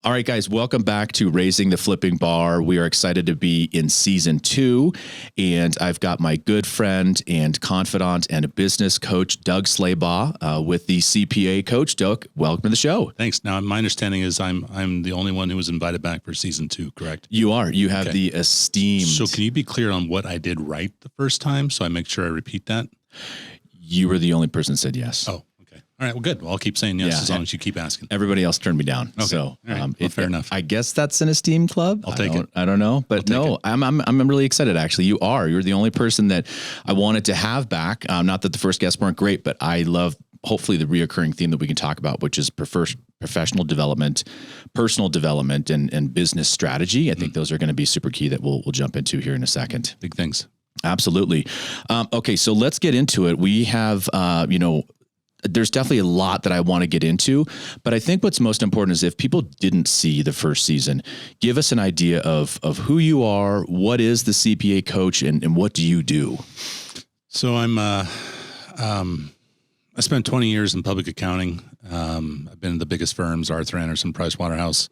All right, guys, welcome back to Raising the Flipping Bar. We are excited to be in season 2, and I've got my good friend and confidant and a business coach, Doug Slaybaugh, with the CPA coach. Doug, welcome to the show. Thanks. Now, my understanding is I'm the only one who was invited back for season 2, correct? You are. You have the esteemed. So can you be clear on what I did right the first time so I make sure I repeat that? You were the only person that said yes. Oh. All right. Well, good. Well, I'll keep saying yes as long as you keep asking. Everybody else turned me down. Okay. So fair enough. I guess that's an esteemed club. I'll take it. I don't know, but no, I'm really excited. Actually, you're the only person that I wanted to have back. Not that the first guests weren't great, but I love hopefully the reoccurring theme that we can talk about, which is professional development, personal development, and business strategy. I think those are going to be super key that we'll jump into here in a second. Big things. Absolutely. Okay, so let's get into it. We have, there's definitely a lot that I want to get into, but I think what's most important is if people didn't see the first season, give us an idea of who you are, what is the CPA coach, and what do you do? So I spent 20 years in public accounting. I've been in the biggest firms, Arthur Andersen, Price Waterhouse.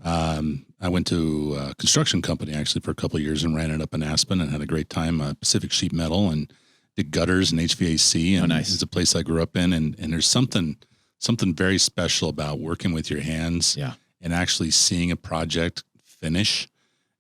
I went to a construction company actually for a couple of years and ran it up in Aspen and had a great time, Pacific Sheet Metal, and did gutters and HVAC. And nice. It's a place I grew up in. And there's something very special about working with your hands and actually seeing a project finish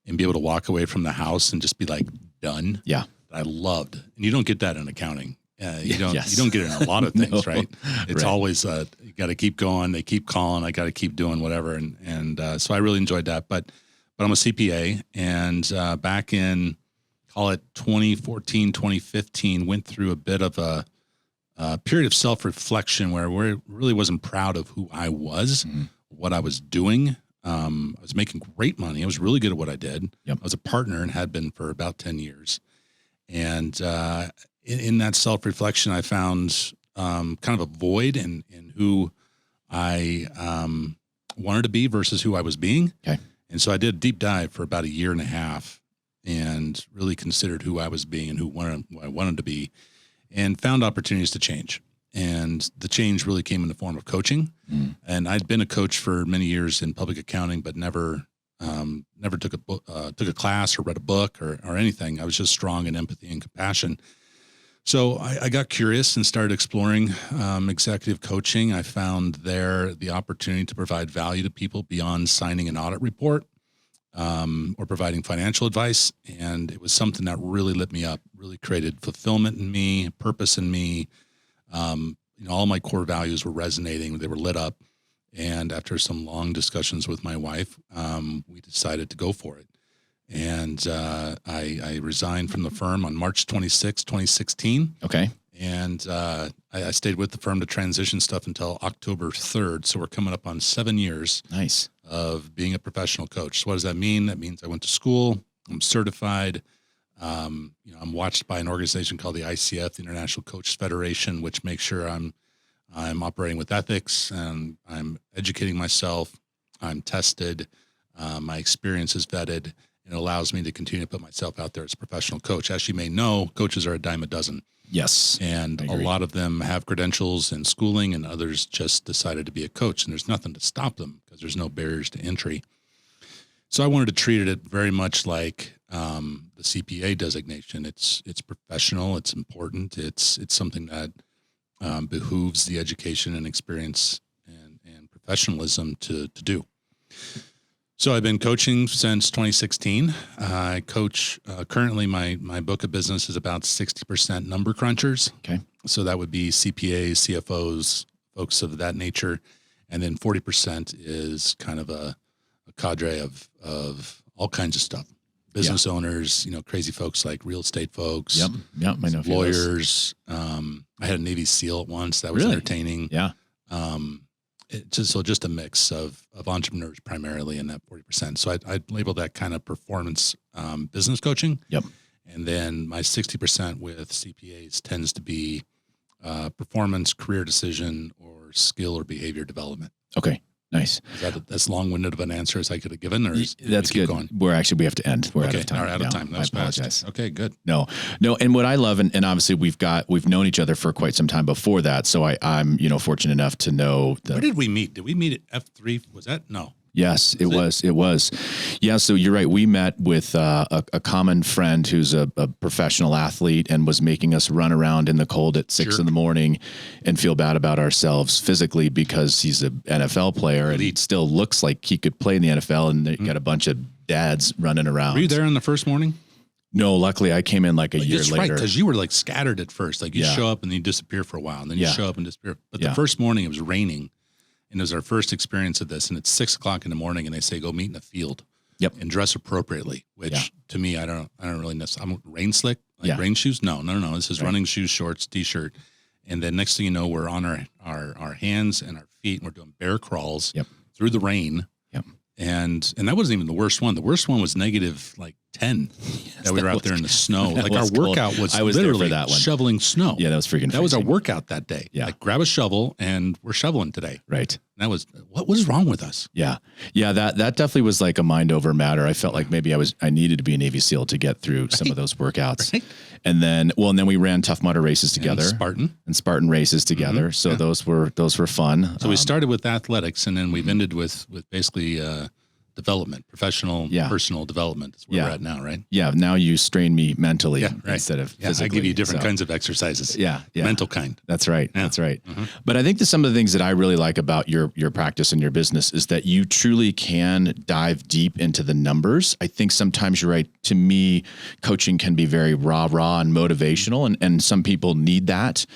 and be able to walk away from the house and just be like done. Yeah. I loved. And you don't get that in accounting. You don't get it in a lot of things, right? It's always, you got to keep going. They keep calling. I got to keep doing whatever. And so I really enjoyed that, but I'm a CPA, and back in, call it 2014, 2015, went through a bit of a period of self-reflection where I really wasn't proud of who I was, what I was doing. I was making great money. I was really good at what I did. Yep. I was a partner and had been for about 10 years. And in that self-reflection, I found kind of a void in who I wanted to be versus who I was being. Okay. And so I did a deep dive for about a year and a half and really considered who I was being and who I wanted to be, and found opportunities to change. And the change really came in the form of coaching. And I'd been a coach for many years in public accounting, but never took a class or read a book or anything. I was just strong in empathy and compassion. So I got curious and started exploring executive coaching. I found there the opportunity to provide value to people beyond signing an audit report or providing financial advice. And it was something that really lit me up, really created fulfillment in me, purpose in me. All my core values were resonating. They were lit up. And after some long discussions with my wife, we decided to go for it. And I resigned from the firm on March 26, 2016. Okay. And I stayed with the firm to transition stuff until October 3rd. So we're coming up on 7 years Nice. of being a professional coach. So what does that mean? That means I went to school. I'm certified. I'm watched by an organization called the ICF, the International Coaches Federation, which makes sure I'm operating with ethics, and I'm educating myself. I'm tested. My experience is vetted, and it allows me to continue to put myself out there as a professional coach. As you may know, coaches are a dime a dozen. Yes. And a lot of them have credentials and schooling, and others just decided to be a coach, and there's nothing to stop them because there's no barriers to entry. So I wanted to treat it very much like the CPA designation. It's professional. It's important. It's something that behooves the education and experience and professionalism to do. So I've been coaching since 2016. I coach currently my book of business is about 60% number crunchers. Okay. So that would be CPAs, CFOs, folks of that nature. And then 40% is kind of a cadre of all kinds of stuff. Business owners, crazy folks like real estate folks. Yep. I know lawyers. I had a Navy SEAL at once. That was entertaining. Yeah. Just a mix of entrepreneurs primarily in that 40%. So I'd label that kind of performance business coaching. Yep. And then my 60% with CPAs tends to be performance, career decision, or skill or behavior development. Okay. Nice. Is that as long-winded of an answer as I could have given, or that's good. Going? We have to end. We're out of time. All right, out of time. That's I apologize. Fast. Okay, good. No. And what I love, and obviously we've known each other for quite some time before that. So I'm fortunate enough to know. Where did we meet? Did we meet at F3? Was that? No. Yes, it was. It was. Yeah. So you're right. We met with a common friend who's a professional athlete and was making us run around in the cold at 6 a.m. and feel bad about ourselves physically because he's an NFL player and he still looks like he could play in the NFL. And you got a bunch of dads running around. Were you there in the first morning? No, luckily I came in like a year later. Right, because you were like scattered at first. Like you show up and then you disappear for a while, and then you show up and disappear. But the first morning it was raining. And it was our first experience of this, and it's 6 o'clock in the morning, and they say go meet in a field, and dress appropriately. Which to me, I don't really know. I'm rain slick, like rain shoes. No. This is running shoes, shorts, t-shirt, and then next thing you know, we're on our hands and our feet, and we're doing bear crawls through the rain. And that wasn't even the worst one. The worst one was negative like 10 that we were out there in the snow. Like our workout was literally that one. Shoveling snow. Yeah, that was freaking. That was our workout that day. Yeah, like grab a shovel and we're shoveling today. Right. And that was what was wrong with us. Yeah. That definitely was like a mind over matter. I felt like maybe I needed to be a Navy SEAL to get through some of those workouts. Right. And then we ran Tough Mudder races together, and Spartan races together. So those were fun. So we started with athletics, and then we've ended with basically development, professional, personal development is where we're at now, right? Yeah. Now you strain me mentally instead of physically. I give you different kinds of exercises. Yeah. Mental kind. That's right. Yeah. That's right. But I think that some of the things that I really like about your practice and your business is that you truly can dive deep into the numbers. I think sometimes you're right. To me, coaching can be very raw and motivational, and some people need that.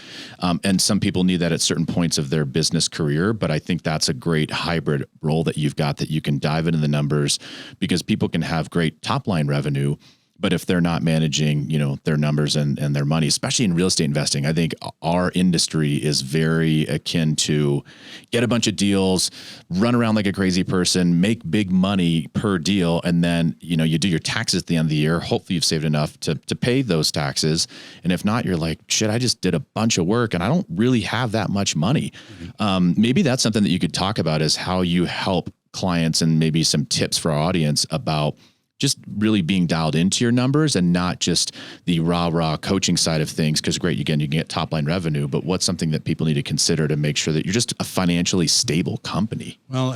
And some people need that at certain points of their business career. But I think that's a great hybrid role that you've got, that you can dive into the numbers, because people can have great top line revenue, but if they're not managing, their numbers and their money, especially in real estate investing, I think our industry is very akin to get a bunch of deals, run around like a crazy person, make big money per deal. And then, you do your taxes at the end of the year. Hopefully you've saved enough to pay those taxes. And if not, you're like, shit, I just did a bunch of work and I don't really have that much money. Maybe that's something that you could talk about, is how you help clients, and maybe some tips for our audience about just really being dialed into your numbers and not just the raw coaching side of things. Because great, again, you can get top line revenue, but what's something that people need to consider to make sure that you're just a financially stable company? Well,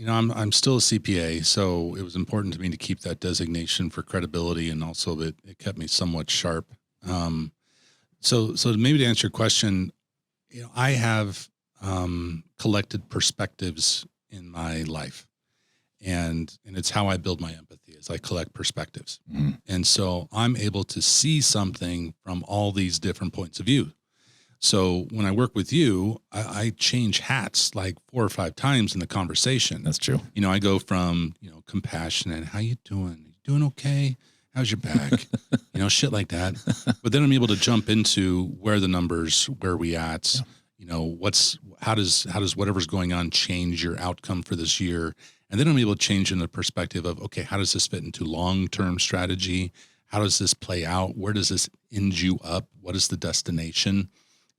I'm still a CPA, so it was important to me to keep that designation for credibility, and also that it kept me somewhat sharp. So maybe to answer your question, I have collected perspectives in my life. And it's how I build my empathy, is I collect perspectives. And so I'm able to see something from all these different points of view. So when I work with you, I change hats like 4 or 5 times in the conversation. That's true. I go from, compassionate, how you doing? You doing okay? How's your back? Shit like that. But then I'm able to jump into where the numbers, where we at, how does whatever's going on change your outcome for this year? And then I'm able to change in the perspective of, okay, how does this fit into long-term strategy? How does this play out? Where does this end you up? What is the destination?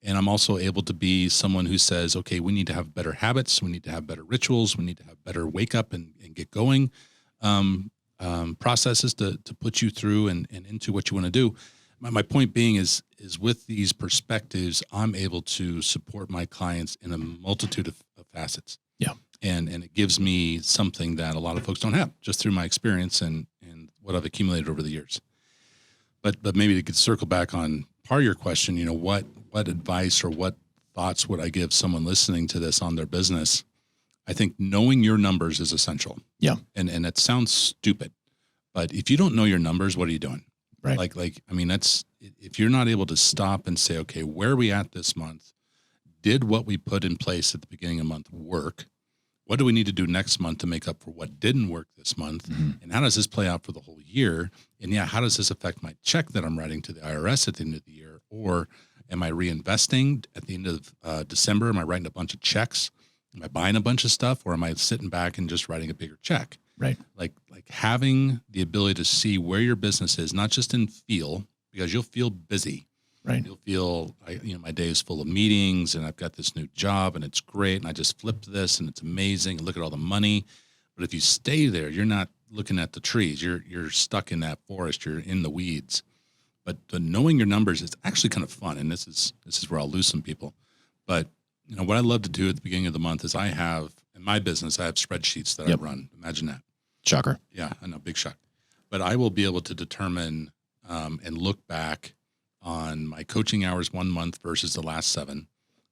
And I'm also able to be someone who says, okay, we need to have better habits. We need to have better rituals. We need to have better wake up and get going processes to put you through and into what you want to do. My point being is with these perspectives, I'm able to support my clients in a multitude of facets. Yeah. And it gives me something that a lot of folks don't have, just through my experience and what I've accumulated over the years. But maybe to circle back on part of your question, what advice or what thoughts would I give someone listening to this on their business? I think knowing your numbers is essential. Yeah. And it sounds stupid, but if you don't know your numbers, what are you doing? Right. That's, if you're not able to stop and say, okay, where are we at this month? Did what we put in place at the beginning of the month work? What do we need to do next month to make up for what didn't work this month? And how does this play out for the whole year? And how does this affect my check that I'm writing to the IRS at the end of the year? Or am I reinvesting at the end of December? Am I writing a bunch of checks? Am I buying a bunch of stuff, or am I sitting back and just writing a bigger check? Right. Like having the ability to see where your business is, not just in feel, because you'll feel busy. Right. You'll feel, my day is full of meetings, and I've got this new job, and it's great, and I just flipped this, and it's amazing. And look at all the money. But if you stay there, you're not looking at the trees. You're stuck in that forest. You're in the weeds. But knowing your numbers is actually kind of fun, and this is where I'll lose some people. But what I love to do at the beginning of the month is I have In my business, I have spreadsheets that Yep. I run. Imagine that. Shocker. Yeah, I know, big shock. But I will be able to determine and look back on my coaching hours 1 month versus the last 7.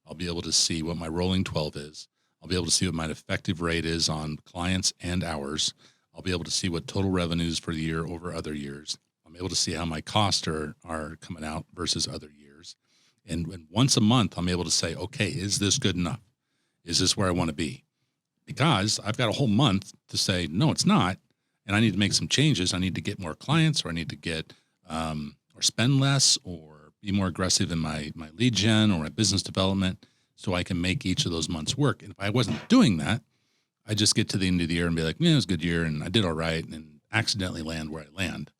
I'll be able to see what my rolling 12 is. I'll be able to see what my effective rate is on clients and hours. I'll be able to see what total revenues for the year over other years. I'm able to see how my costs are coming out versus other years. And once a month, I'm able to say, okay, is this good enough? Is this where I want to be? Because I've got a whole month to say, no, it's not. And I need to make some changes. I need to get more clients, or I need to get or spend less, or be more aggressive in my lead gen or my business development, so I can make each of those months work. And if I wasn't doing that, I just get to the end of the year and be like, yeah, it was a good year and I did all right, and accidentally land where I land.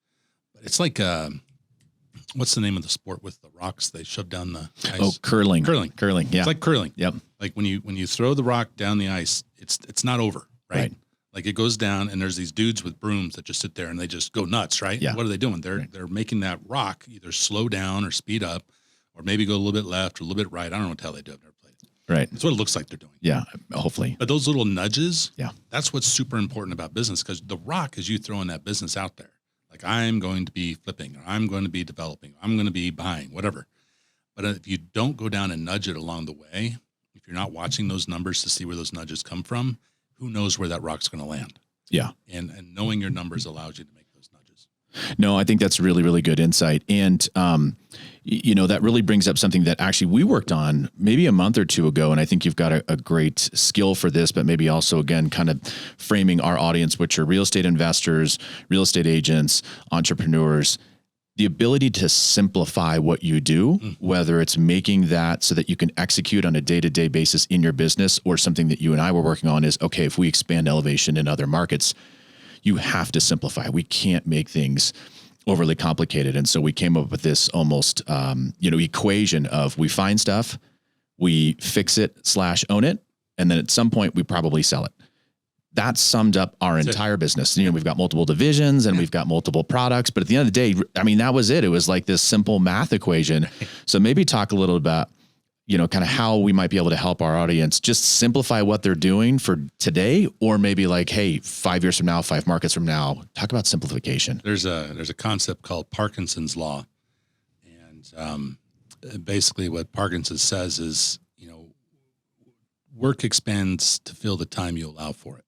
But it's like, what's the name of the sport with the rocks they shove down the ice? Oh, curling. Curling. Yeah. It's like curling. Yep. Like when you throw the rock down the ice, it's not over, right? Like it goes down, and there's these dudes with brooms that just sit there and they just go nuts, right? Yeah. What are they doing? They're making that rock either slow down or speed up, or maybe go a little bit left or a little bit right. I don't know what the hell they do. I've never played it. Right. That's what it looks like they're doing. Yeah. Hopefully. But those little nudges, Yeah. that's what's super important about business, because the rock is you throwing that business out there. Like, I'm going to be flipping, or I'm going to be developing, I'm going to be buying, whatever. But if you don't go down and nudge it along the way, if you're not watching those numbers to see where those nudges come from, who knows where that rock's going to land? Yeah. And knowing your numbers allows you to make those nudges. No, I think that's really, really good insight. And, that really brings up something that actually we worked on maybe a month or two ago. And I think you've got a great skill for this, but maybe also, again, kind of framing our audience, which are real estate investors, real estate agents, entrepreneurs, the ability to simplify what you do, whether it's making that so that you can execute on a day-to-day basis in your business, or something that you and I were working on is, okay, if we expand elevation in other markets, you have to simplify. We can't make things overly complicated. And so we came up with this almost, equation of, we find stuff, we fix it / own it, and then at some point we probably sell it. That summed up our entire business. We've got multiple divisions and we've got multiple products, but at the end of the day, I mean, that was it. It was like this simple math equation. So maybe talk a little about, kind of how we might be able to help our audience just simplify what they're doing for today, or maybe like, hey, 5 years from now, 5 markets from now, talk about simplification. There's a concept called Parkinson's law. And basically what Parkinson says is, work expands to fill the time you allow for it.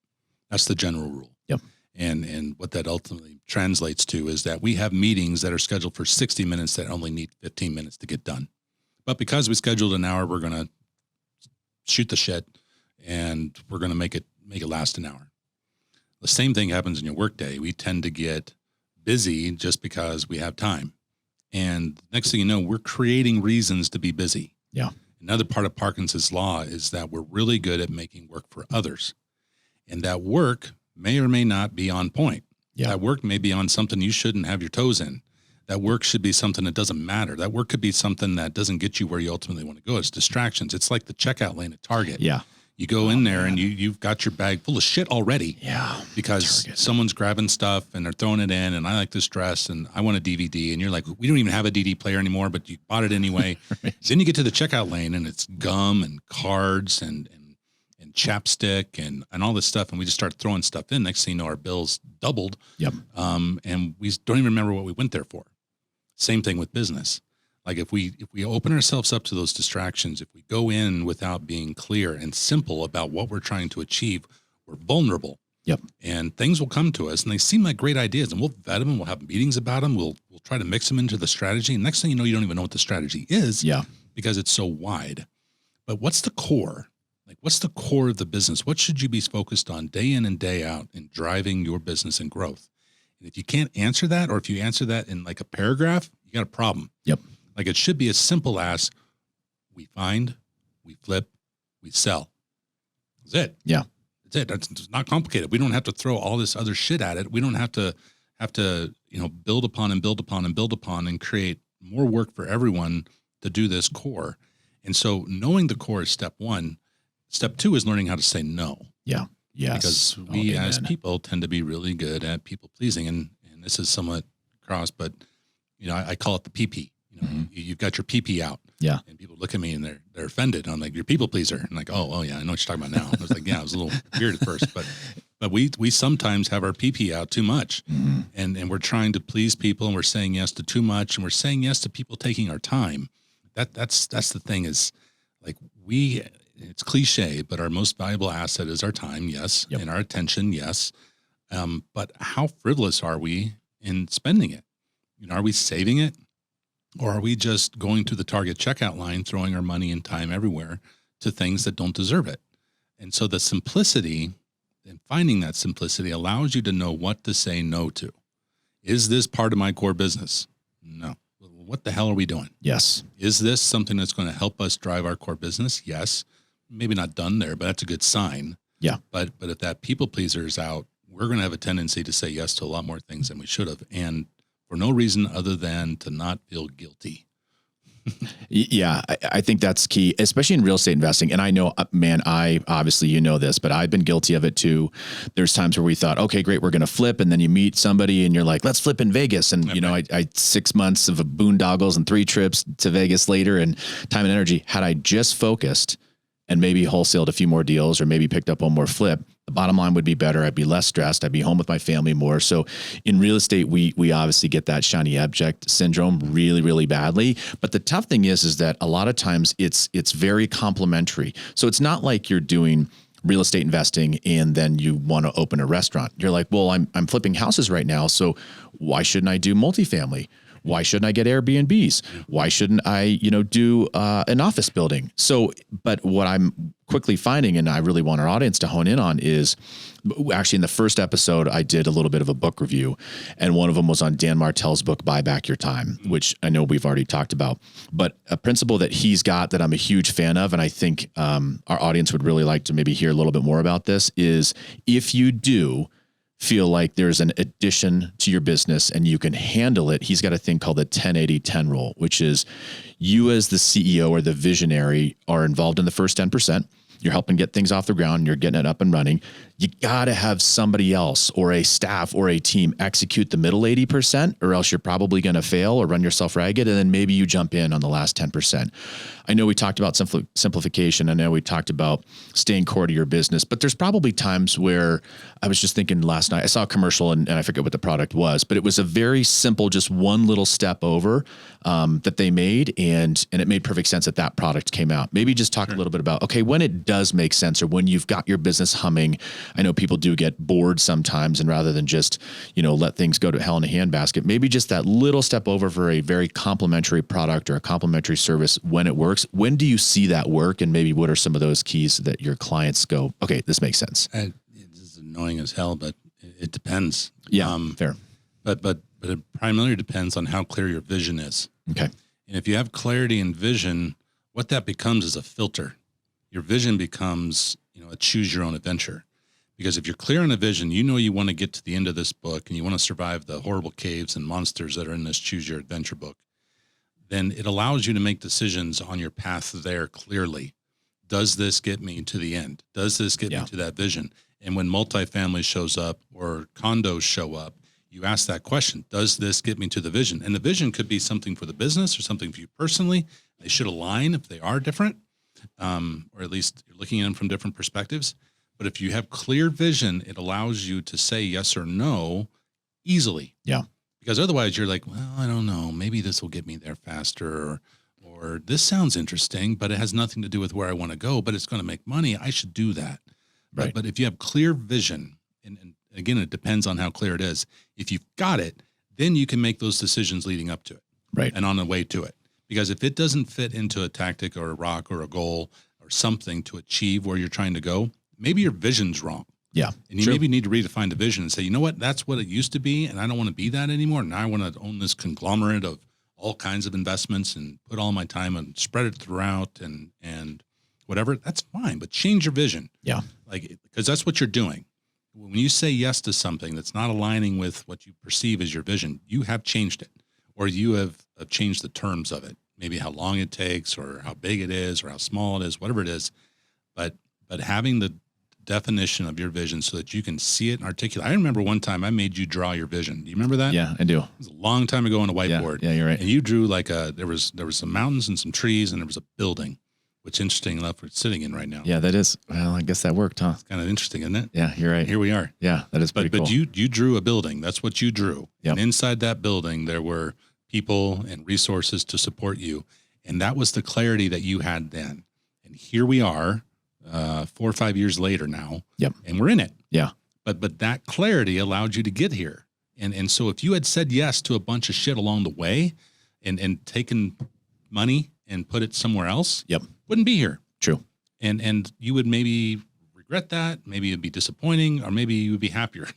That's the general rule. Yep. And what that ultimately translates to is that we have meetings that are scheduled for 60 minutes that only need 15 minutes to get done. But because we scheduled an hour, we're going to shoot the shit, and we're going to make it last an hour. The same thing happens in your workday. We tend to get busy just because we have time. And next thing you know, we're creating reasons to be busy. Yeah. Another part of Parkinson's law is that we're really good at making work for others. And that work may or may not be on point. Yeah. That work may be on something you shouldn't have your toes in. That work should be something that doesn't matter. That work could be something that doesn't get you where you ultimately want to go. It's distractions. It's like the checkout lane at Target. Yeah. You go in there and you've got your bag full of shit already. Yeah. Because someone's grabbing stuff and they're throwing it in, and I like this dress and I want a DVD, and you're like, we don't even have a DVD player anymore, but you bought it anyway. Right. Then you get to the checkout lane and it's gum and cards and chapstick and all this stuff, and we just start throwing stuff in. Next thing you know, our bills doubled. Yep. And we don't even remember what we went there for. Same thing with business. Like if we open ourselves up to those distractions, if we go in without being clear and simple about what we're trying to achieve, we're vulnerable. Yep. And things will come to us, and they seem like great ideas, and we'll vet them, and we'll have meetings about them. We'll try to mix them into the strategy. And next thing you know, you don't even know what the strategy is. Yeah. Because it's so wide. But what's the core? Like, what's the core of the business? What should you be focused on day in and day out in driving your business and growth? And if you can't answer that, or if you answer that in like a paragraph, you got a problem. Yep. Like, it should be as simple as we find, we flip, we sell. That's it. Yeah. That's it. It's not complicated. We don't have to throw all this other shit at it. We don't have to build upon and build upon and build upon and create more work for everyone to do this core. And so knowing the core is step one. Step two is learning how to say no. Yeah. Yes. Because we as people tend to be really good at people pleasing. And this is somewhat cross, but I call it the PP. You've got your pee out. Yeah. And people look at me and they're offended. I'm like, you're a people pleaser. I'm like, oh yeah, I know what you're talking about now. I was like, yeah, it was a little weird at first, but we sometimes have our pee out too much, and we're trying to please people, and we're saying yes to too much, and we're saying yes to people taking our time. That's the thing is, like, it's cliche, but our most valuable asset is our time, yes, and our attention, yes. But how frivolous are we in spending it? Are we saving it? Or are we just going to the Target checkout line, throwing our money and time everywhere to things that don't deserve it? And so the simplicity and finding that simplicity allows you to know what to say no to. Is this part of my core business? No. What the hell are we doing? Yes. Is this something that's going to help us drive our core business? Yes. Maybe not done there, but that's a good sign. Yeah. But if that people pleaser is out, we're going to have a tendency to say yes to a lot more things than we should have. And for no reason other than to not feel guilty. Yeah, I think that's key, especially in real estate investing. And I know, man, I obviously, this, but I've been guilty of it too. There's times where we thought, okay, great, we're going to flip. And then you meet somebody and you're like, let's flip in Vegas. And, I 6 months of boondoggles and 3 trips to Vegas later, and time and energy. Had I just focused and maybe wholesaled a few more deals or maybe picked up one more flip, the bottom line would be better. I'd be less stressed. I'd be home with my family more. So in real estate, we obviously get that shiny object syndrome really, really badly. But the tough thing is that a lot of times it's very complementary. So it's not like you're doing real estate investing and then you want to open a restaurant. You're like, well, I'm flipping houses right now, so why shouldn't I do multifamily? Why shouldn't I get Airbnbs? Why shouldn't I, do an office building? So, but what I'm quickly finding, and I really want our audience to hone in on, is actually in the first episode, I did a little bit of a book review, and one of them was on Dan Martell's book, Buy Back Your Time, which I know we've already talked about. But a principle that he's got that I'm a huge fan of, and I think our audience would really like to maybe hear a little bit more about this, is if you do feel like there's an addition to your business and you can handle it, he's got a thing called the 10-80-10 rule, which is you as the CEO or the visionary are involved in the first 10%. You're helping get things off the ground. You're getting it up and running. You got to have somebody else or a staff or a team execute the middle 80%, or else you're probably going to fail or run yourself ragged. And then maybe you jump in on the last 10%. I know we talked about simplification. I know we talked about staying core to your business, but there's probably times where I was just thinking last night, I saw a commercial and I forget what the product was, but it was a very simple, just one little step over that they made. And it made perfect sense that product came out. Maybe just talk a little bit about, okay, when it does make sense or when you've got your business humming. I know people do get bored sometimes, and rather than just, let things go to hell in a handbasket, maybe just that little step over for a very complimentary product or a complimentary service when it works. When do you see that work? And maybe what are some of those keys that your clients go, okay, this makes sense? It's annoying as hell, but it depends. Yeah, fair. But it primarily depends on how clear your vision is. Okay. And if you have clarity and vision, what that becomes is a filter. Your vision becomes, a choose your own adventure. Because if you're clear on a vision, you want to get to the end of this book and you want to survive the horrible caves and monsters that are in this choose your adventure book, then it allows you to make decisions on your path there clearly. Does this get me to the end? Does this get me to that vision? And when multifamily shows up or condos show up, you ask that question, does this get me to the vision? And the vision could be something for the business or something for you personally. They should align if they are different, or at least you're looking at them from different perspectives. But if you have clear vision, it allows you to say yes or no easily. Yeah. Because otherwise you're like, well, I don't know, maybe this will get me there faster, or this sounds interesting, but it has nothing to do with where I want to go, but it's going to make money. I should do that. Right. But if you have clear vision, and again, it depends on how clear it is. If you've got it, then you can make those decisions leading up to it. Right. And on the way to it. Because if it doesn't fit into a tactic or a rock or a goal or something to achieve where you're trying to go, maybe your vision's wrong. Yeah. And you maybe need to redefine the vision and say, you know what, that's what it used to be. And I don't want to be that anymore. Now I want to own this conglomerate of all kinds of investments and put all my time and spread it throughout and whatever. That's fine. But change your vision. Yeah. Because that's what you're doing. When you say yes to something that's not aligning with what you perceive as your vision, you have changed it, or you have changed the terms of it. Maybe how long it takes or how big it is or how small it is, whatever it is. But having the definition of your vision so that you can see it and articulate. I remember one time I made you draw your vision. Do you remember that? Yeah, I do. It was a long time ago on a whiteboard. Yeah, you're right. And you drew like there was some mountains and some trees and there was a building, which interesting enough we're sitting in right now. Yeah, that is. Well, I guess that worked, huh? It's kind of interesting, isn't it? Yeah, you're right. Here we are. Yeah, that is pretty cool. But you drew a building. That's what you drew. Yep. And inside that building, there were people and resources to support you. And that was the clarity that you had then. And here we are 4 or 5 years later now. Yep. And we're in it. Yeah. But that clarity allowed you to get here. And so if you had said yes to a bunch of shit along the way and taken money and put it somewhere else, Yep. wouldn't be here. True. And you would maybe regret that. Maybe it'd be disappointing, or maybe you would be happier.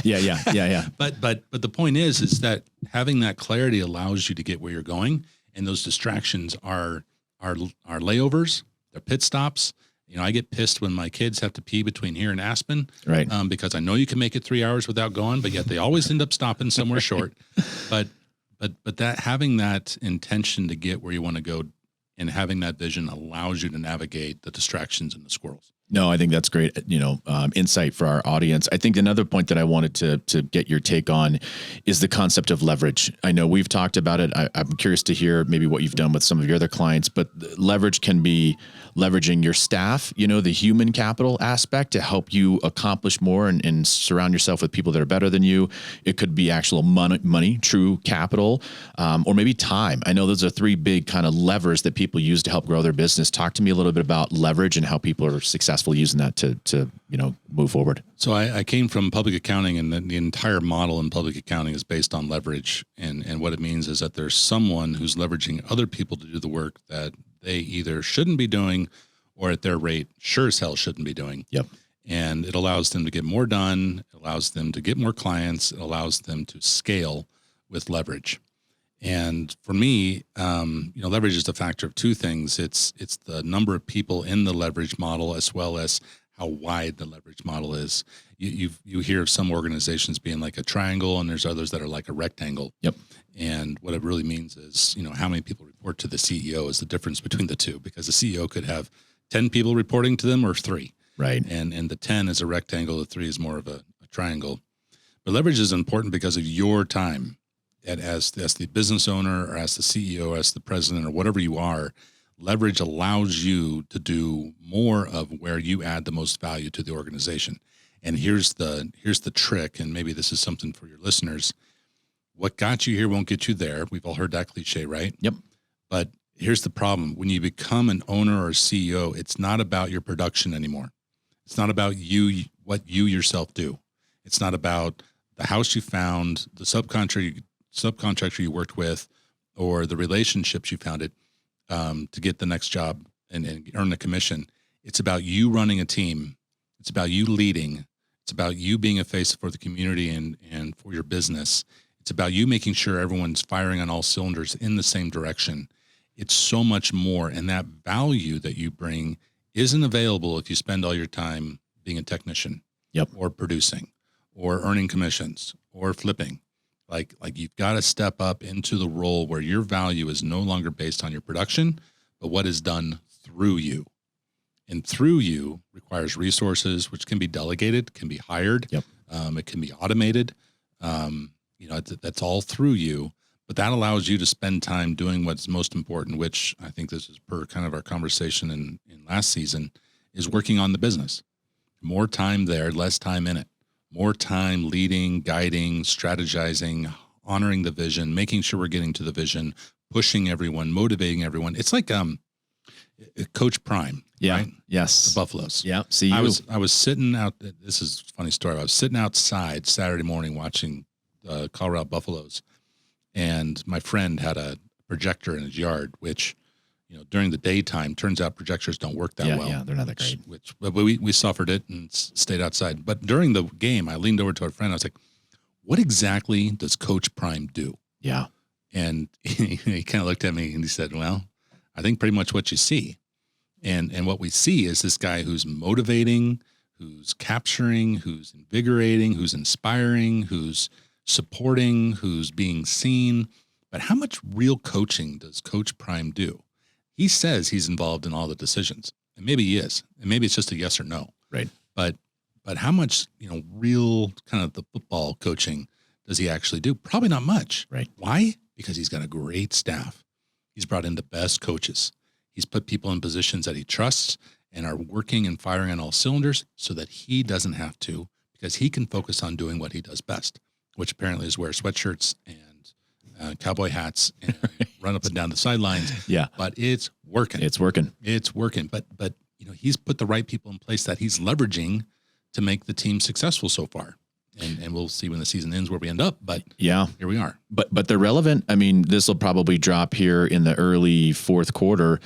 Yeah. But the point is that having that clarity allows you to get where you're going, and those distractions are layovers, they're pit stops. You know, I get pissed when my kids have to pee between here and Aspen, Right? Because I know you can make it 3 hours without going, but yet they always end up stopping somewhere short. But that having that intention to get where you want to go and having that vision allows you to navigate the distractions and the squirrels. No, I think that's great, insight for our audience. I think another point that I wanted to get your take on is the concept of leverage. I know we've talked about it. I'm curious to hear maybe what you've done with some of your other clients, but leverage can be leveraging your staff, the human capital aspect to help you accomplish more and surround yourself with people that are better than you. It could be actual money, true capital, or maybe time. I know those are 3 big kind of levers that people use to help grow their business. Talk to me a little bit about leverage and how people are successful using that to move forward. So I came from public accounting, and the entire model in public accounting is based on leverage. And what it means is that there's someone who's leveraging other people to do the work that they either shouldn't be doing or at their rate sure as hell shouldn't be doing. Yep. And it allows them to get more done. It allows them to get more clients. It allows them to scale with leverage. And for me, leverage is a factor of 2 things. It's the number of people in the leverage model, as well as how wide the leverage model is. You hear of some organizations being like a triangle, and there's others that are like a rectangle. Yep. And what it really means is, how many people report to the CEO is the difference between the 2, because the CEO could have 10 people reporting to them or 3. Right. And the 10 is a rectangle, the 3 is more of a triangle. But leverage is important because of your time. And as the business owner, or as the CEO, or as the president, or whatever you are, leverage allows you to do more of where you add the most value to the organization. And here's the trick, and maybe this is something for your listeners. What got you here won't get you there. We've all heard that cliche, right? Yep. But here's the problem. When you become an owner or a CEO, it's not about your production anymore. It's not about what you yourself do. It's not about the house you found, the subcontractor you worked with, or the relationships you founded to get the next job and earn the commission. It's about you running a team. It's about you leading. It's about you being a face for the community and for your business. It's about you making sure everyone's firing on all cylinders in the same direction. It's so much more, and that value that you bring isn't available if you spend all your time being a technician. Yep. Or producing, or earning commissions, or flipping. Like you've got to step up into the role where your value is no longer based on your production, but what is done through you. And through you requires resources, which can be delegated, can be hired. Yep. It can be automated. That's all through you, but that allows you to spend time doing what's most important, which I think this is per kind of our conversation in last season, is working on the business. More time there, less time in it. More time leading, guiding, strategizing, honoring the vision, making sure we're getting to the vision, pushing everyone, motivating everyone. It's like Coach Prime. Yeah. Right? Yes. The Buffaloes. Yeah. See, I was sitting out. This is a funny story. I was sitting outside Saturday morning watching the Colorado Buffaloes, and my friend had a projector in his yard, which, during the daytime, turns out projectors don't work that well. Yeah, they're not that great. But we suffered it and stayed outside. But during the game, I leaned over to a friend. I was like, "What exactly does Coach Prime do?" Yeah. And he kind of looked at me and he said, "Well, I think pretty much what you see. And what we see is this guy who's motivating, who's capturing, who's invigorating, who's inspiring, who's supporting, who's being seen. But how much real coaching does Coach Prime do? He says he's involved in all the decisions, and maybe he is, and maybe it's just a yes or no. Right. but how much, real kind of the football coaching does he actually do? Probably not much. Right. Why? Because he's got a great staff. He's brought in the best coaches. He's put people in positions that he trusts and are working and firing on all cylinders so that he doesn't have to, because he can focus on doing what he does best, which apparently is wear sweatshirts and cowboy hats and run up and down the sidelines. Yeah. But it's working. It's working. It's working. But he's put the right people in place that he's leveraging to make the team successful so far. And we'll see when the season ends where we end up. But yeah, here we are. But they're relevant. I mean, this will probably drop here in the early fourth quarter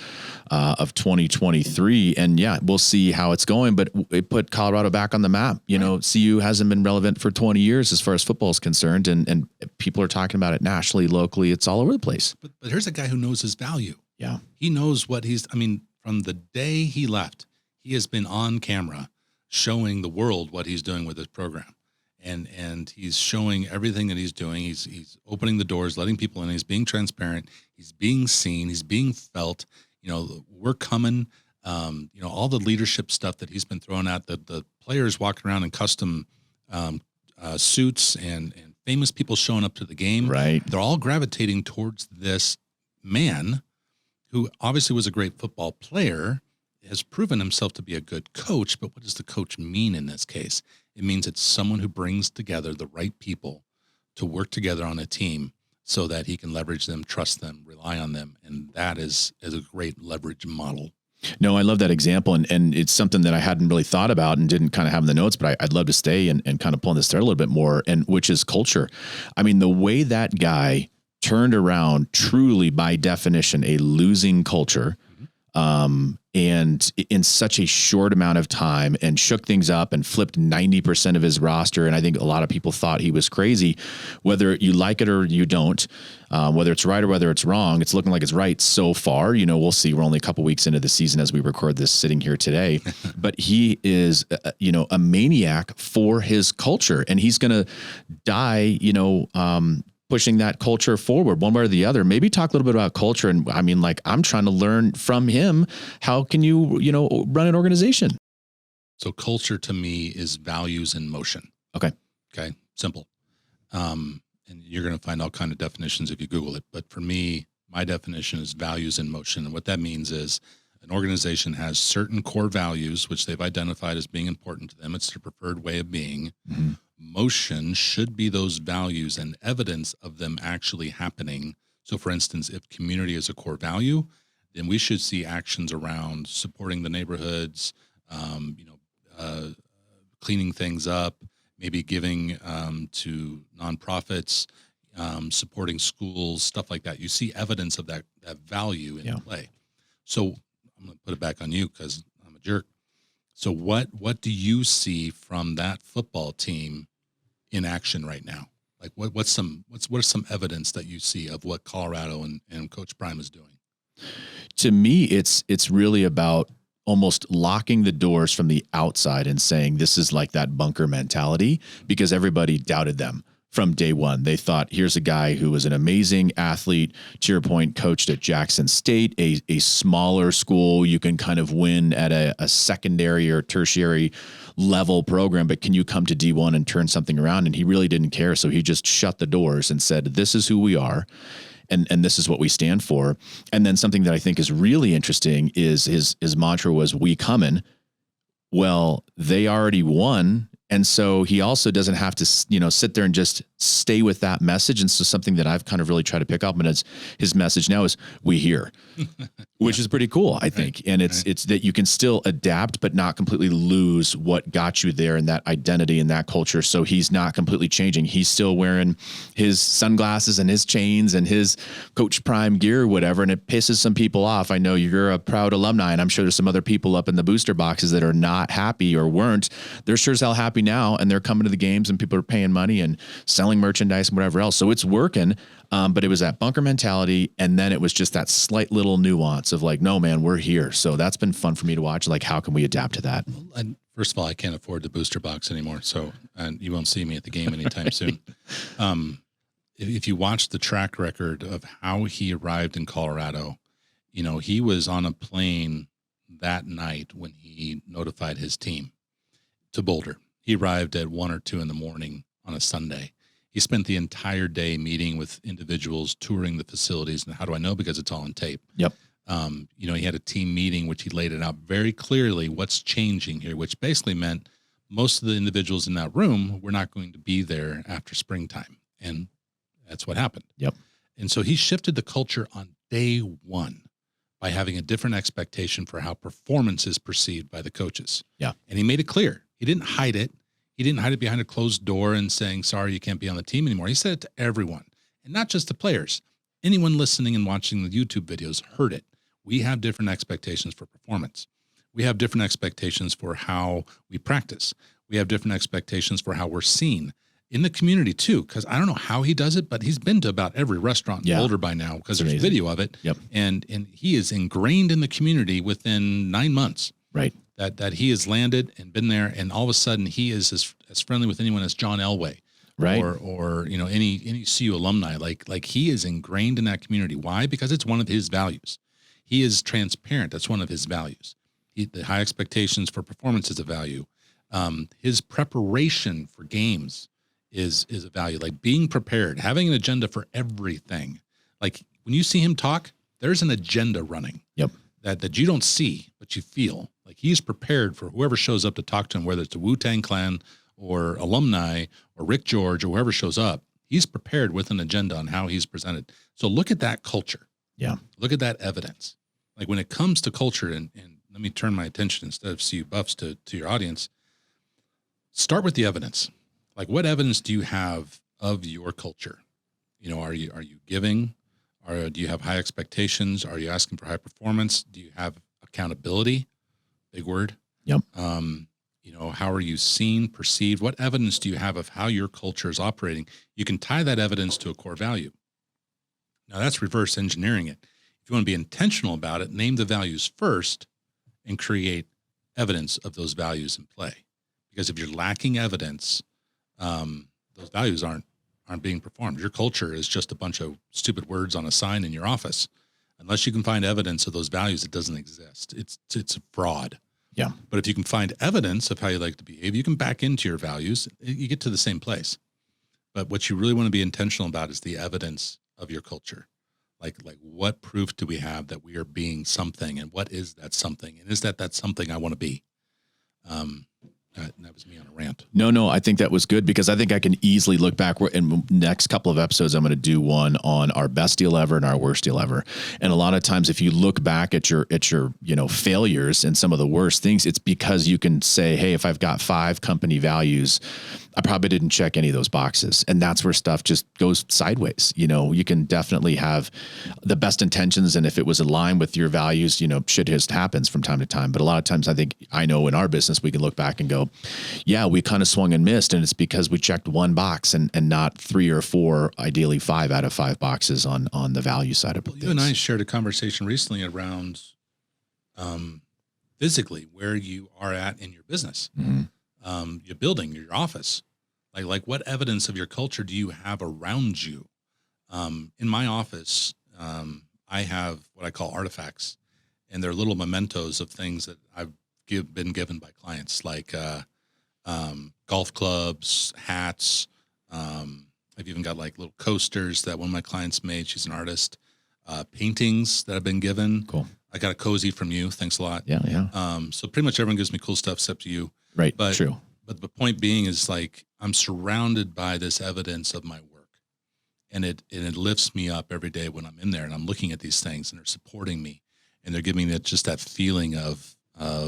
of 2023. And yeah, we'll see how it's going. But it put Colorado back on the map. CU hasn't been relevant for 20 years as far as football is concerned. And people are talking about it nationally, locally. It's all over the place. But here's a guy who knows his value. Yeah. He knows what from the day he left, he has been on camera showing the world what he's doing with his program. And he's showing everything that he's doing. He's opening the doors, letting people in. He's being transparent. He's being seen. He's being felt. We're coming. All the leadership stuff that he's been throwing at the players walking around in custom suits and famous people showing up to the game. Right. They're all gravitating towards this man who obviously was a great football player, has proven himself to be a good coach. But what does the coach mean in this case? It means it's someone who brings together the right people to work together on a team so that he can leverage them, trust them, rely on them. And that is a great leverage model. No, I love that example. And it's something that I hadn't really thought about and didn't kind of have in the notes, but I'd love to stay and kind of pull on this thread a little bit more, and which is culture. I mean, the way that guy turned around truly by definition, a losing culture, and in such a short amount of time, and shook things up and flipped 90% of his roster. And I think a lot of people thought he was crazy, whether you like it or you don't, whether it's right or whether it's wrong. It's looking like it's right so far. We'll see. We're only a couple weeks into the season as we record this sitting here today, but he is, a maniac for his culture, and he's going to die, pushing that culture forward one way or the other. Maybe talk a little bit about culture. And I'm trying to learn from him. How can you, run an organization? So culture to me is values in motion. Okay. Simple. And you're going to find all kinds of definitions if you Google it. But for me, my definition is values in motion. And what that means is an organization has certain core values, which they've identified as being important to them. It's their preferred way of being. Mm-hmm. Motion should be those values and evidence of them actually happening. So for instance, if community is a core value, then we should see actions around supporting the neighborhoods, cleaning things up, maybe giving to nonprofits, supporting schools, stuff like that. You see evidence of that value in play. So I'm going to put it back on you because I'm a jerk. So what do you see from that football team in action right now? Like what are some evidence that you see of what Colorado and Coach Prime is doing? To me, it's really about almost locking the doors from the outside and saying this is like that bunker mentality, because everybody doubted them from day one. They thought, here's a guy who was an amazing athlete, to your point, coached at Jackson State, a smaller school. You can kind of win at a secondary or tertiary level program, but can you come to D1 and turn something around? And he really didn't care. So he just shut the doors and said, this is who we are. And this is what we stand for. And then something that I think is really interesting is his mantra was, we coming. Well, they already won. And so he also doesn't have to, sit there and just stay with that message. And so something that I've kind of really tried to pick up, and it's his message now is, we here, which is pretty cool, I think. And it's that you can still adapt, but not completely lose what got you there and that identity and that culture. So he's not completely changing. He's still wearing his sunglasses and his chains and his Coach Prime gear or whatever. And it pisses some people off. I know you're a proud alumni, and I'm sure there's some other people up in the booster boxes that are not happy or weren't. They're sure as hell happy now, and they're coming to the games and people are paying money and selling merchandise and whatever else. So it's working. But it was that bunker mentality. And then it was just that slight little nuance of like, no, man, we're here. So that's been fun for me to watch. Like, how can we adapt to that? And first of all, I can't afford the booster box anymore. So, and you won't see me at the game anytime soon. If you watch the track record of how he arrived in Colorado, he was on a plane that night when he notified his team. to Boulder. He arrived at 1 or 2 in the morning on a Sunday. He spent the entire day meeting with individuals, touring the facilities. And how do I know? Because it's all on tape. Yep. He had a team meeting, which he laid it out very clearly what's changing here, which basically meant most of the individuals in that room were not going to be there after springtime. And that's what happened. Yep. And so he shifted the culture on day one by having a different expectation for how performance is perceived by the coaches. Yeah. And he made it clear. He didn't hide it. He didn't hide it behind a closed door and saying, sorry, you can't be on the team anymore. He said it to everyone, and not just the players. Anyone listening and watching the YouTube videos heard it. We have different expectations for performance. We have different expectations for how we practice. We have different expectations for how we're seen in the community too, because I don't know how he does it, but he's been to about every restaurant in Boulder by now because there's video of it. Yep. And he is ingrained in the community within 9 months. Right. That he has landed and been there, and all of a sudden he is as friendly with anyone as John Elway, right? Or any CU alumni. Like he is ingrained in that community. Why? Because it's one of his values. He is transparent. That's one of his values. The high expectations for performance is a value. His preparation for games is a value. Like being prepared, having an agenda for everything. Like when you see him talk, there's an agenda running. Yep. That you don't see, but you feel. Like he's prepared for whoever shows up to talk to him, whether it's the Wu-Tang Clan or alumni or Rick George or whoever shows up. He's prepared with an agenda on how he's presented. So look at that culture. Yeah. Look at that evidence. Like when it comes to culture, and let me turn my attention instead of CU Buffs to your audience, start with the evidence. Like what evidence do you have of your culture? Are you giving? Or do you have high expectations? Are you asking for high performance? Do you have accountability? Big word. Yep. How are you seen, perceived? What evidence do you have of how your culture is operating? You can tie that evidence to a core value. Now that's reverse engineering it. If you want to be intentional about it, name the values first and create evidence of those values in play. Because if you're lacking evidence, those values aren't being performed. Your culture is just a bunch of stupid words on a sign in your office. Unless you can find evidence of those values, it doesn't exist. It's a fraud. Yeah. But if you can find evidence of how you like to behave, you can back into your values, you get to the same place. But what you really want to be intentional about is the evidence of your culture. Like what proof do we have that we are being something, and what is that something? And is that something I want to be? That was me on a rant. No, I think that was good because I think I can easily look back. In the next couple of episodes, I'm going to do one on our best deal ever and our worst deal ever. And a lot of times, if you look back at your failures and some of the worst things, it's because you can say, hey, if I've got 5 company values, I probably didn't check any of those boxes. And that's where stuff just goes sideways. You can definitely have the best intentions. And if it was in line with your values, shit just happens from time to time. But a lot of times I know in our business, we can look back and go, yeah, we kind of swung and missed. And it's because we checked one box and not 3 or 4, ideally 5 out of 5 boxes on the value side of things. You and I shared a conversation recently around physically where you are at in your business, your building, your office. Like what evidence of your culture do you have around you? In my office, I have what I call artifacts, and they're little mementos of things that I've been given by clients, like golf clubs, hats. I've even got like little coasters that one of my clients made. She's an artist. Paintings that I've been given. Cool. I got a cozy from you. Thanks a lot. Yeah. So pretty much everyone gives me cool stuff except you. Right. But, true. But the point being is like I'm surrounded by this evidence of my work, and it lifts me up every day when I'm in there and I'm looking at these things and they're supporting me and they're giving me just that feeling of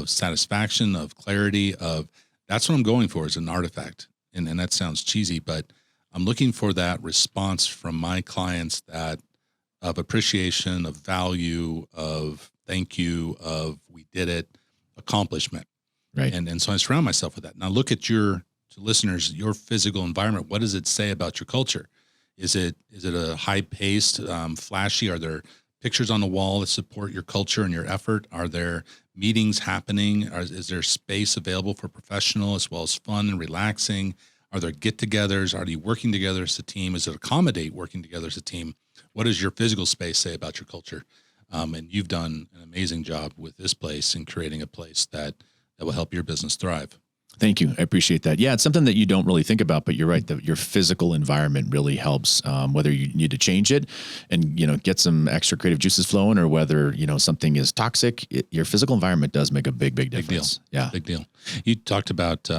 satisfaction, of clarity, of that's what I'm going for is an artifact. And that sounds cheesy, but I'm looking for that response from my clients of appreciation, of value, of thank you, of we did it, accomplishment. Right. And so I surround myself with that. Now look at to listeners, your physical environment. What does it say about your culture? Is it a high paced, flashy? Are there pictures on the wall that support your culture and your effort? Are there meetings happening? Is there space available for professional as well as fun and relaxing? Are there get-togethers? Are you working together as a team? Is it accommodate working together as a team? What does your physical space say about your culture? And you've done an amazing job with this place in creating a place that will help your business thrive. Thank you. I appreciate that. Yeah, it's something that you don't really think about, but you're right that your physical environment really helps, whether you need to change it and, get some extra creative juices flowing, or whether, something is toxic. Your physical environment does make a big difference. Big deal. Yeah. Big deal. You talked about,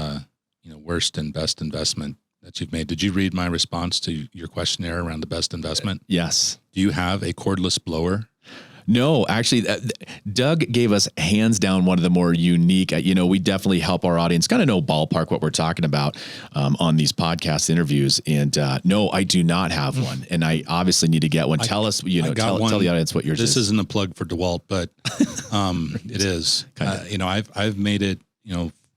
worst and best investment that you've made. Did you read my response to your questionnaire around the best investment? Yes. Do you have a cordless blower? No, actually, Doug gave us hands down one of the more unique. We definitely help our audience kind of know ballpark what we're talking about on these podcast interviews. And no, I do not have one, and I obviously need to get one. Tell us, tell the audience what yours is. This isn't a plug for DeWalt, but it is. I've made it.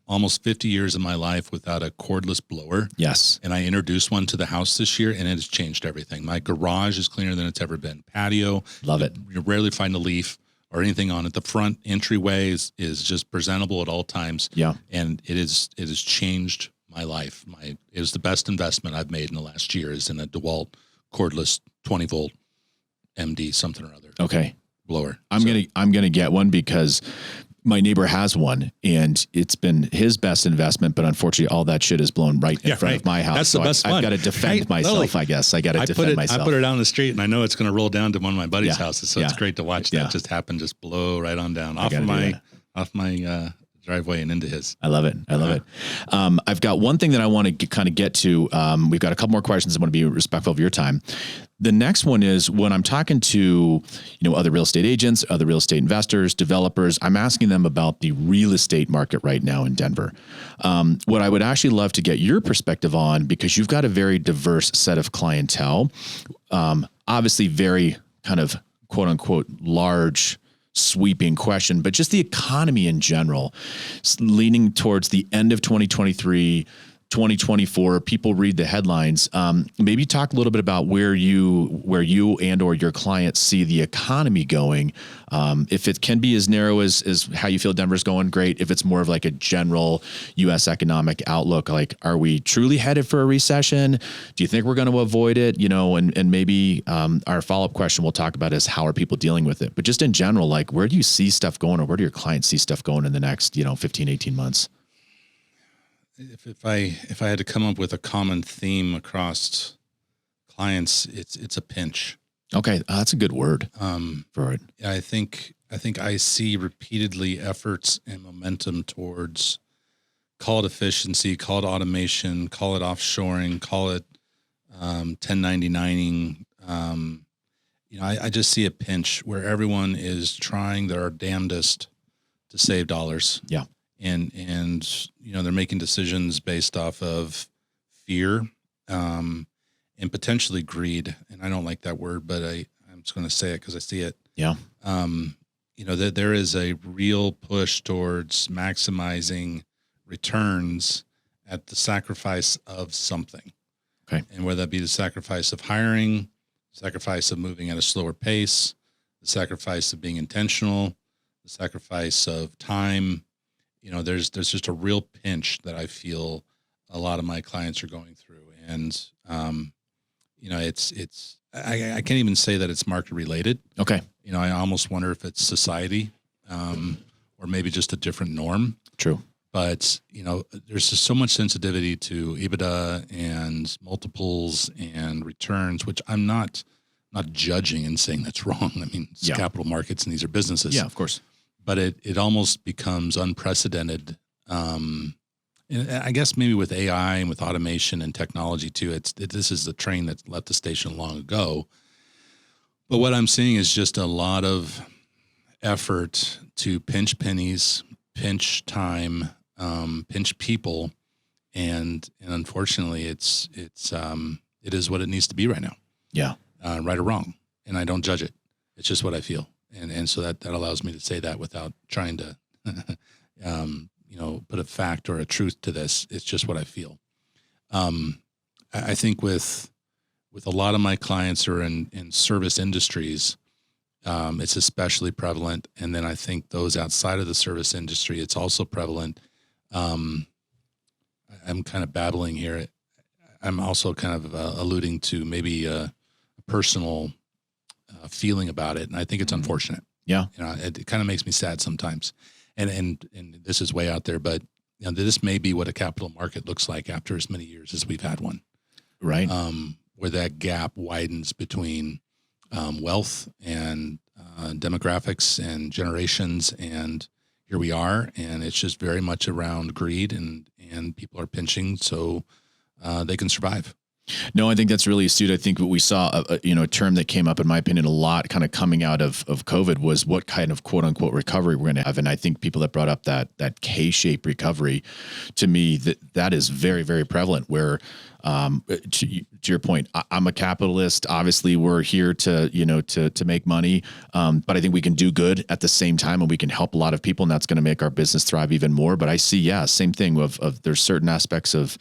Almost 50 years of my life without a cordless blower. Yes. And I introduced one to the house this year, and it has changed everything. My garage is cleaner than it's ever been. Patio. Love it. You rarely find a leaf or anything on it. The front entryway is just presentable at all times. Yeah. And it has changed my life. It was the best investment I've made in the last year is in a DeWalt cordless 20 volt MD something or other. Okay. Blower. I'm gonna get one because my neighbor has one, and it's been his best investment, but unfortunately all that shit is blown right in front of my house. That's the best one. I've got to defend myself, I guess. I got to defend myself. I put it out on the street, and I know it's going to roll down to one of my buddies' houses, so it's great to watch that just happen, just blow right on down off my driveway and into his. I love it. I love it. I've got one thing that I want to kind of get to. We've got a couple more questions. I want to be respectful of your time. The next one is when I'm talking to, other real estate agents, other real estate investors, developers, I'm asking them about the real estate market right now in Denver. What I would actually love to get your perspective on, because you've got a very diverse set of clientele, obviously very kind of quote unquote large sweeping question, but just the economy in general, leaning towards the end of 2023, 2024, people read the headlines. Maybe talk a little bit about where you and or your clients see the economy going. If it can be as narrow as how you feel Denver's going, great. If it's more of like a general U.S. economic outlook, like, are we truly headed for a recession? Do you think we're going to avoid it? And maybe our follow-up question we'll talk about is how are people dealing with it? But just in general, like, where do you see stuff going, or where do your clients see stuff going in the next, 15, 18 months? If I had to come up with a common theme across clients, it's a pinch. Okay, that's a good word for it. I think I see repeatedly efforts and momentum towards, call it efficiency, call it automation, call it offshoring, call it 1099ing. I just see a pinch where everyone is trying their damnedest to save dollars. Yeah. And they're making decisions based off of fear and potentially greed. And I don't like that word, but I'm just going to say it because I see it. Yeah. There is a real push towards maximizing returns at the sacrifice of something. Okay. And whether that be the sacrifice of hiring, sacrifice of moving at a slower pace, the sacrifice of being intentional, the sacrifice of time. There's just a real pinch that I feel a lot of my clients are going through. And, I can't even say that it's market related. Okay. I almost wonder if it's society, or maybe just a different norm. True. But, there's just so much sensitivity to EBITDA and multiples and returns, which I'm not judging and saying that's wrong. I mean, it's capital markets and these are businesses. Yeah, of course. But it almost becomes unprecedented. And I guess maybe with AI and with automation and technology too, this is the train that left the station long ago. But what I'm seeing is just a lot of effort to pinch pennies, pinch time, pinch people. And unfortunately it is what it needs to be right now. Yeah. Right or wrong. And I don't judge it. It's just what I feel. And so that allows me to say that without trying to, put a fact or a truth to this. It's just what I feel. I think with a lot of my clients who are in service industries, it's especially prevalent. And then I think those outside of the service industry, it's also prevalent. I'm kind of babbling here. I'm also kind of alluding to maybe a personal feeling about it. And I think it's unfortunate. Yeah. It kind of makes me sad sometimes. And this is way out there, but this may be what a capital market looks like after as many years as we've had one. Right. Where that gap widens between wealth and demographics and generations, and here we are, and it's just very much around greed, and people are pinching so they can survive. No, I think that's really astute. I think what we saw, a term that came up, in my opinion, a lot kind of coming out of COVID was what kind of quote unquote recovery we're going to have. And I think people that brought up that K-shaped recovery, to me, that is very, very prevalent, where to your point, I'm a capitalist. Obviously we're here to make money. But I think we can do good at the same time, and we can help a lot of people, and that's going to make our business thrive even more. But I see, same thing of there's certain aspects of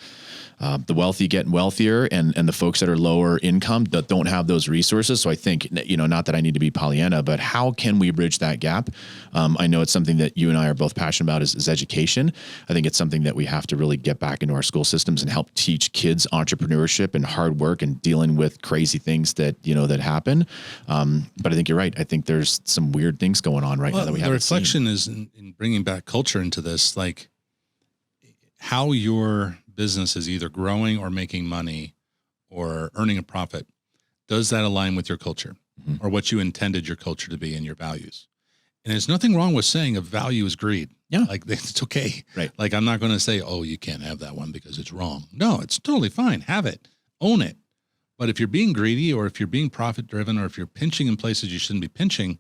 the wealthy getting wealthier, and the folks that are lower income that don't have those resources. So I think, not that I need to be Pollyanna, but how can we bridge that gap? I know it's something that you and I are both passionate about is education. I think it's something that we have to really get back into our school systems and help teach kids entrepreneurship and hard work and dealing with crazy things that happen. But I think you're right. I think there's some weird things going on right now that we haven't seen. The reflection is in bringing back culture into this, like how your business is either growing or making money or earning a profit. Does that align with your culture or what you intended your culture to be and your values? And there's nothing wrong with saying a value is greed. Yeah. Like it's okay. Right. Like I'm not going to say, oh, you can't have that one because it's wrong. No, it's totally fine. Have it, own it. But if you're being greedy, or if you're being profit driven, or if you're pinching in places you shouldn't be pinching,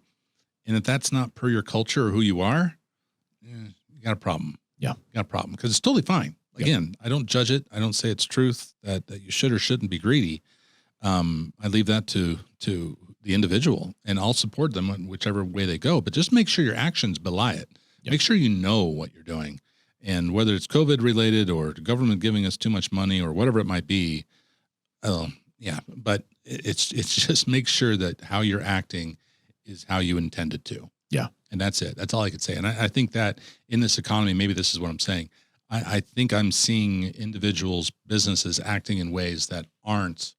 and if that's not per your culture or who you are, you got a problem. Yeah. You got a problem, because it's totally fine. Again, I don't judge it. I don't say it's truth that you should or shouldn't be greedy. I leave that to the individual, and I'll support them in whichever way they go. But just make sure your actions belie it. Yep. Make sure you know what you're doing, and whether it's COVID related or the government giving us too much money or whatever it might be. But it's just make sure that how you're acting is how you intended to. Yeah, and that's it. That's all I could say. And I think that in this economy, maybe this is what I'm saying. I think I'm seeing individuals, businesses acting in ways that aren't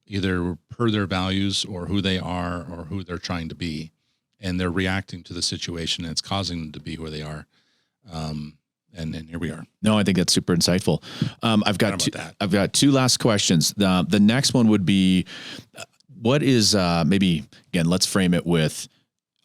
either per their values or who they are or who they're trying to be. And they're reacting to the situation, and it's causing them to be where they are. And here we are. No, I think that's super insightful. I've got two last questions. The next one would be, what is maybe, again, let's frame it with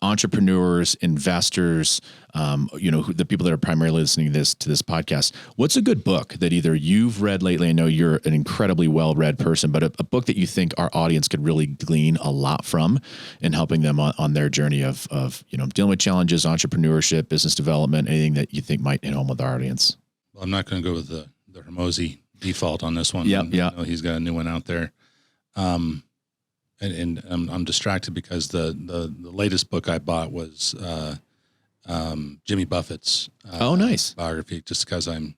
entrepreneurs, investors, the people that are primarily listening to this podcast. What's a good book that either you've read lately? I know you're an incredibly well-read person, but a book that you think our audience could really glean a lot from in helping them on their journey of dealing with challenges, entrepreneurship, business development, anything that you think might hit home with our audience. Well, I'm not going to go with the Hermosi default on this one. Yeah. He's got a new one out there. And I'm distracted because the latest book I bought was Jimmy Buffett's nice biography, just because I'm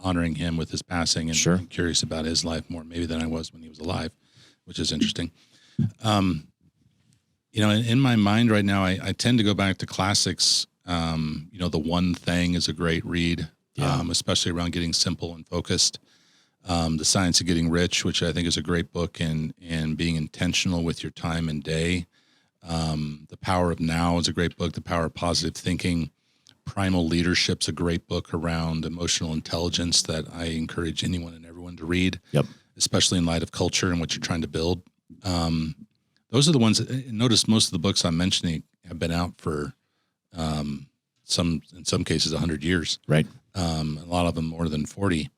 honoring him with his passing, and sure. I'm curious about his life more maybe than I was when he was alive, which is interesting. In my mind right now, I tend to go back to classics. The One Thing is a great read, especially around getting simple and focused. The Science of Getting Rich, which I think is a great book, and being intentional with your time and day. The Power of Now is a great book. The Power of Positive Thinking. Primal Leadership's a great book around emotional intelligence that I encourage anyone and everyone to read, especially in light of culture and what you're trying to build. Those are the ones that, notice most of the books I'm mentioning have been out for in some cases 100 years. Right. A lot of them more than 40.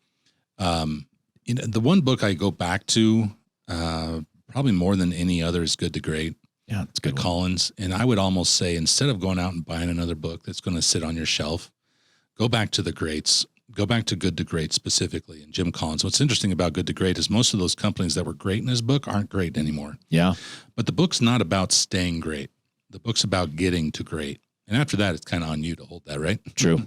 The one book I go back to probably more than any other is Good to Great. Yeah, it's good. Collins. And I would almost say, instead of going out and buying another book that's going to sit on your shelf, go back to the greats. Go back to Good to Great specifically, and Jim Collins. What's interesting about Good to Great is most of those companies that were great in his book aren't great anymore. Yeah. But the book's not about staying great. The book's about getting to great. And after that, it's kind of on you to hold that, right? True.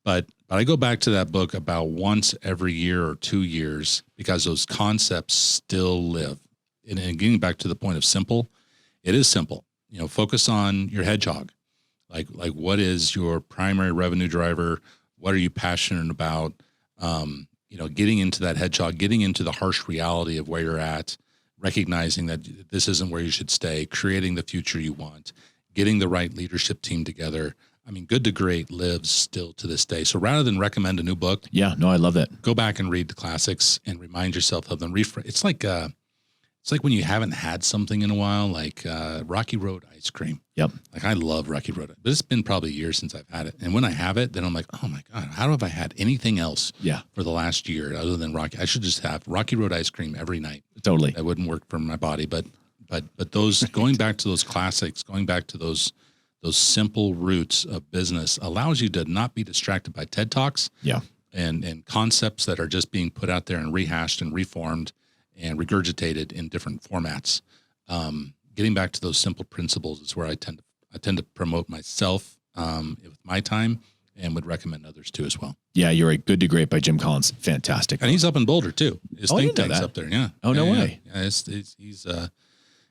But I go back to that book about once every year or 2 years, because those concepts still live. And getting back to the point of simple, it is simple. Focus on your hedgehog. Like what is your primary revenue driver? What are you passionate about? Getting into that hedgehog, getting into the harsh reality of where you're at, recognizing that this isn't where you should stay, creating the future you want, getting the right leadership team together, I mean, Good to Great lives still to this day. So rather than recommend a new book, Yeah, no, I love that. go back and read the classics and remind yourself of them. It's like when you haven't had something in a while, like Rocky Road ice cream. Yep. Like I love Rocky Road, but it's been probably years since I've had it. And when I have it, then I'm like, oh my God, how have I had anything else for the last year other than Rocky? I should just have Rocky Road ice cream every night. Totally. That wouldn't work for my body, but those going back to those classics, going back to those simple roots of business allows you to not be distracted by TED Talks and concepts that are just being put out there and rehashed and reformed and regurgitated in different formats. Getting back to those simple principles is where I tend to promote myself with my time, and would recommend others too as well. Yeah, you're right. Good to Great by Jim Collins. Fantastic. And he's up in Boulder too. His think tank's up there. Yeah. Oh, no way. Yeah,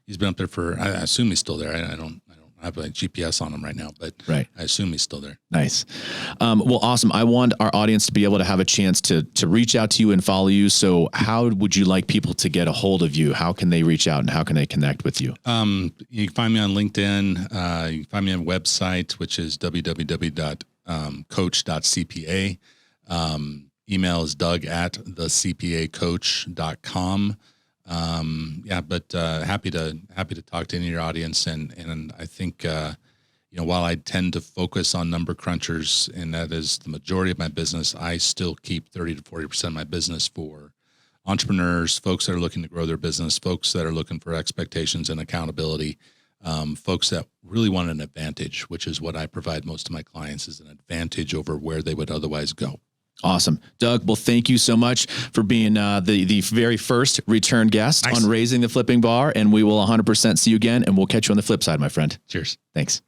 he's been up there for. I assume he's still there. I don't have like GPS on him right now, but I assume he's still there. Nice. Well, awesome. I want our audience to be able to have a chance to reach out to you and follow you. So how would you like people to get a hold of you? How can they reach out and how can they connect with you? You can find me on LinkedIn. You can find me on a website, which is www.coach.cpa. Email is doug@thecpacoach.com. Happy to talk to any of your audience. And I think, while I tend to focus on number crunchers, and that is the majority of my business, I still keep 30 to 40% of my business for entrepreneurs, folks that are looking to grow their business, folks that are looking for expectations and accountability, folks that really want an advantage, which is what I provide most of my clients, is an advantage over where they would otherwise go. Awesome. Doug, well, thank you so much for being the very first return guest on Raising the Flipping Bar, and we will 100% see you again, and we'll catch you on the flip side, my friend. Cheers. Thanks.